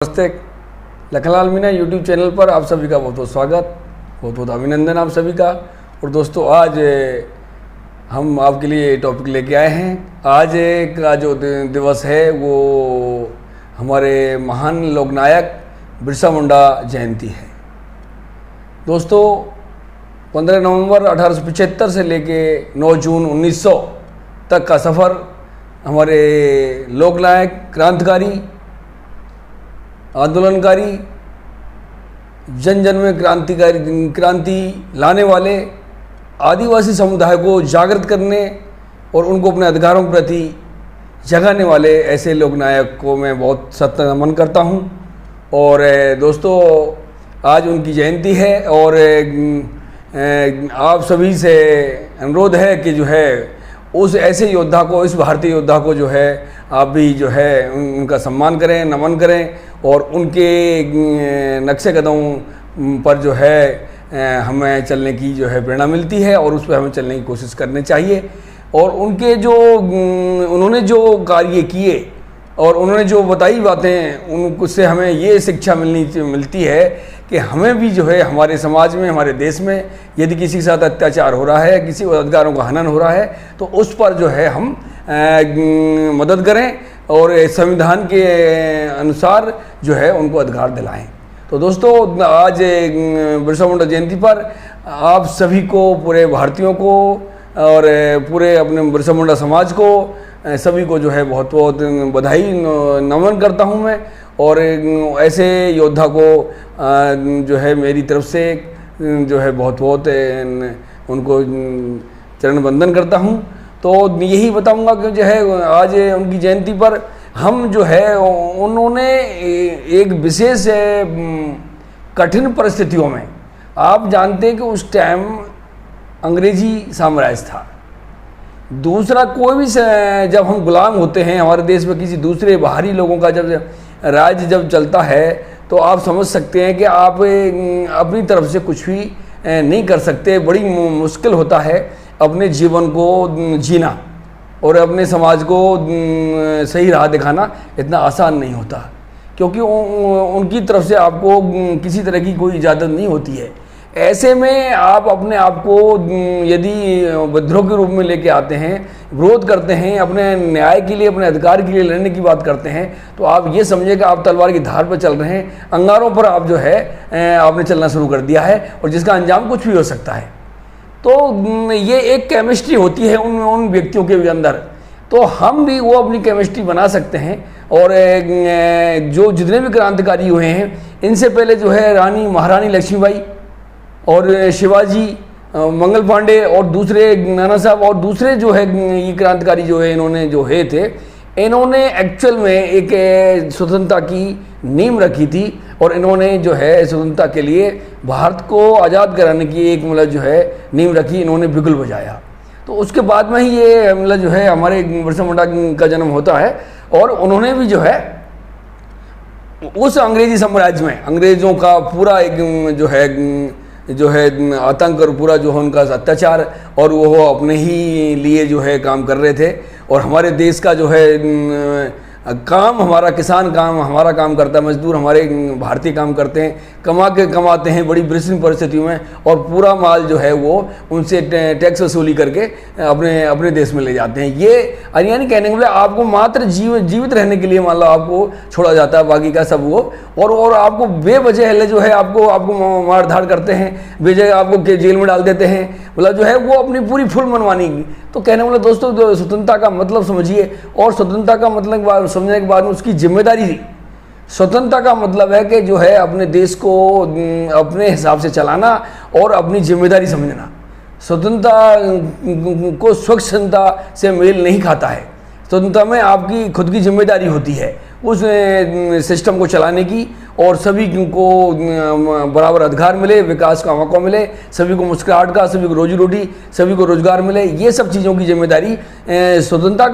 नमस्ते। Lakhanlal Meena YouTube channel पर आप सभी का बहुत बहुत स्वागत, बहुत बहुत अभिनंदन आप सभी का। और दोस्तों, आज हम आपके लिए टॉपिक लेके आए हैं। आज का जो दिवस है वो हमारे महान लोकनायक बिरसा मुंडा जयंती है। दोस्तों, 15 नवंबर 1875 से लेके 9 जून 1900 तक का सफ़र हमारे लोकनायक, क्रांतिकारी, आंदोलनकारी, जन जन में क्रांति लाने वाले, आदिवासी समुदाय को जागृत करने और उनको अपने अधिकारों के प्रति जगाने वाले ऐसे लोकनायक को मैं बहुत सत्य नमन करता हूं। और दोस्तों, आज उनकी जयंती है और आप सभी से अनुरोध है कि जो है उस ऐसे योद्धा को, इस भारतीय योद्धा को जो है आप भी जो है उनका सम्मान करें, नमन करें और उनके नक्शे कदमों पर जो है हमें चलने की जो है प्रेरणा मिलती है और उस पर हमें चलने की कोशिश करनी चाहिए। और उनके जो उन्होंने जो कार्य किए और उन्होंने जो बताई बातें, उनसे हमें ये शिक्षा मिलती है कि हमें भी जो है हमारे समाज में, हमारे देश में यदि किसी के साथ अत्याचार हो रहा है, किसी अधिकारों का हनन हो रहा है, तो उस पर जो है हम मदद करें और संविधान के अनुसार जो है उनको अधिकार दिलाएं। तो दोस्तों, आज बिरसा मुंडा जयंती पर आप सभी को, पूरे भारतीयों को और पूरे अपने बिरसा मुंडा समाज को, सभी को जो है बहुत बहुत बधाई, नमन करता हूं मैं। और ऐसे योद्धा को जो है मेरी तरफ से जो है बहुत बहुत उनको चरण वंदन करता हूं। तो यही बताऊंगा कि जो है आज उनकी जयंती पर हम जो है उन्होंने एक विशेष कठिन परिस्थितियों में, आप जानते हैं कि उस टाइम अंग्रेजी साम्राज्य था। दूसरा कोई भी जब हम गुलाम होते हैं हमारे देश में, किसी दूसरे बाहरी लोगों का जब राज्य जब चलता है, तो आप समझ सकते हैं कि आप अपनी तरफ से कुछ भी नहीं कर सकते। बड़ी मुश्किल होता है अपने जीवन को जीना और अपने समाज को सही राह दिखाना, इतना आसान नहीं होता, क्योंकि उनकी तरफ से आपको किसी तरह की कोई इजाज़त नहीं होती है। ऐसे में आप अपने आप को यदि विद्रोह के रूप में लेके आते हैं, विरोध करते हैं, अपने न्याय के लिए, अपने अधिकार के लिए लड़ने की बात करते हैं, तो आप ये समझिए कि आप तलवार की धार पर चल रहे हैं, अंगारों पर आप जो है आपने चलना शुरू कर दिया है और जिसका अंजाम कुछ भी हो सकता है। तो ये एक केमिस्ट्री होती है उन व्यक्तियों के भी अंदर, तो हम भी वो अपनी केमिस्ट्री बना सकते हैं। और जो जितने भी क्रांतिकारी हुए हैं, इनसे पहले जो है रानी महारानी लक्ष्मीबाई और शिवाजी, मंगल पांडे और दूसरे नाना साहब और दूसरे जो है ये क्रांतिकारी जो है इन्होंने जो है थे, इन्होंने एक्चुअल में एक स्वतंत्रता की नींव रखी थी और इन्होंने जो है स्वतंत्रता के लिए भारत को आज़ाद कराने की एक मतलब जो है नींव रखी, इन्होंने बिगुल बजाया। तो उसके बाद में ही ये मतलब जो है हमारे बिरसा मुंडा का जन्म होता है। और उन्होंने भी जो है उस अंग्रेजी साम्राज्य में अंग्रेज़ों का पूरा एक जो है आतंक और पूरा जो है उनका अत्याचार, और वो अपने ही लिए जो है काम कर रहे थे। और हमारे देश का जो है काम, हमारा किसान काम, हमारा काम करता है, मजदूर हमारे भारतीय काम करते हैं, कमाते हैं बड़ी विषम परिस्थितियों में, और पूरा माल जो है वो उनसे टैक्स वसूली करके अपने देश में ले जाते हैं। ये यानी कहने के लिए आपको मात्र जीवित रहने के लिए मान लो आपको छोड़ा जाता है, बाकी का सब वो, और आपको बेवजह जो है आपको मार धाड़ करते हैं, बेवजह आपको जेल में डाल देते हैं, मतलब जो है वो अपनी पूरी फुल मनमानी। तो कहने वाले दोस्तों, स्वतंत्रता का मतलब समझिए, और स्वतंत्रता का मतलब समझने के बाद उसकी जिम्मेदारी थी। स्वतंत्रता का मतलब है कि जो है अपने देश को अपने हिसाब से चलाना और अपनी जिम्मेदारी समझना। स्वतंत्रता को स्वच्छता से मेल नहीं खाता है। स्वतंत्रता में आपकी खुद की जिम्मेदारी होती है उस सिस्टम को चलाने की, और सभी को बराबर अधिकार मिले, विकास का मौका मिले, सभी को मुस्कुराहट का, सभी को रोजी रोटी, सभी को रोजगार मिले। ये सब चीज़ों की जिम्मेदारी स्वतंत्रता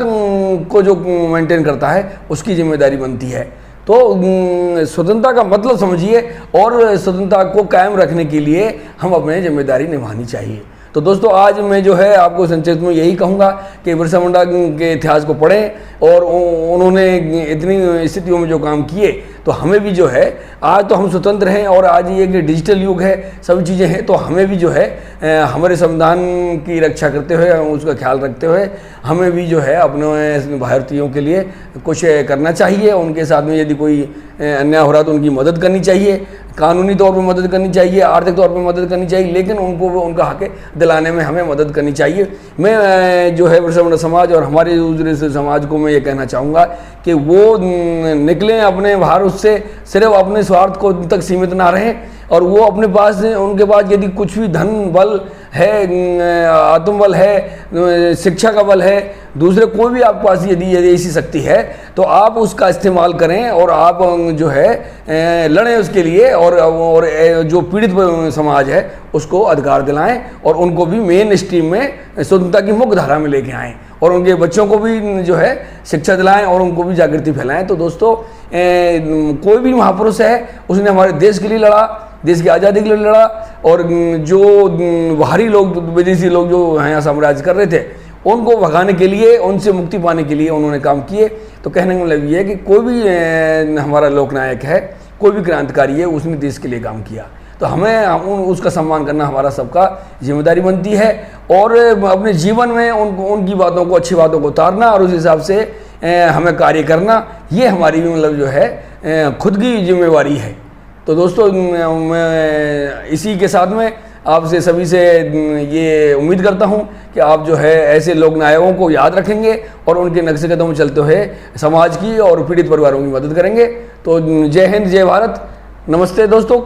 को जो मेंटेन करता है उसकी जिम्मेदारी बनती है। तो स्वतंत्रता का मतलब समझिए, और स्वतंत्रता को कायम रखने के लिए हम अपनी जिम्मेदारी निभानी चाहिए। तो दोस्तों आज मैं जो है आपको संक्षिप्त में यही कहूँगा कि बिरसा मुंडा के इतिहास को पढ़ें और उन्होंने इतनी स्थितियों में जो काम किए, तो हमें भी जो है, आज तो हम स्वतंत्र हैं और आज ये कि डिजिटल युग है, सभी चीज़ें हैं, तो हमें भी जो है हमारे संविधान की रक्षा करते हुए, उसका ख्याल रखते हुए हमें भी जो है अपने भारतीयों के लिए कुछ करना चाहिए। उनके साथ में यदि कोई अन्याय हो रहा तो उनकी मदद करनी चाहिए, कानूनी तौर पर मदद करनी चाहिए, आर्थिक तौर पर मदद करनी चाहिए, लेकिन उनको उनका हक दिलाने में हमें मदद करनी चाहिए। मैं जो है बिरसा मुंडा समाज और हमारे दूसरे समाज को मैं ये कहना चाहूँगा कि वो निकलें अपने बाहर, उससे सिर्फ अपने स्वार्थ को तक सीमित ना रहें, और वो अपने पास, उनके पास यदि कुछ भी धन बल है, आत्मबल है, शिक्षा का बल है, दूसरे कोई भी आपके पास यदि ऐसी शक्ति है तो आप उसका इस्तेमाल करें और आप जो है लड़ें उसके लिए, और जो पीड़ित समाज है उसको अधिकार दिलाएं और उनको भी मेन स्ट्रीम में स्वतंत्रता की मुख्य धारा में लेके आएँ, और उनके बच्चों को भी जो है शिक्षा दिलाएं और उनको भी जागृति फैलाएं। तो दोस्तों कोई भी महापुरुष है, उसने हमारे देश के लिए लड़ा, देश की आज़ादी के लिए लड़ा, और जो बाहरी लोग, विदेशी लोग जो यहाँ साम्राज्य कर रहे थे, उनको भगाने के लिए, उनसे मुक्ति पाने के लिए उन्होंने काम किए। तो कहने का मतलब ये है कि कोई भी हमारा लोकनायक है, कोई भी क्रांतिकारी है, उसने देश के लिए काम किया, तो हमें उसका सम्मान करना हमारा सबका जिम्मेदारी बनती है, और अपने जीवन में उनकी बातों को, अच्छी बातों को उतारना और उस हिसाब से हमें कार्य करना, ये हमारी मतलब जो है खुद की जिम्मेवारी है। तो दोस्तों मैं इसी के साथ में आपसे सभी से ये उम्मीद करता हूँ कि आप जो है ऐसे लोक नायकों को याद रखेंगे और उनके नक्शे कदम में चलते हुए समाज की और पीड़ित परिवारों की मदद करेंगे। तो जय हिंद, जय भारत, नमस्ते दोस्तों।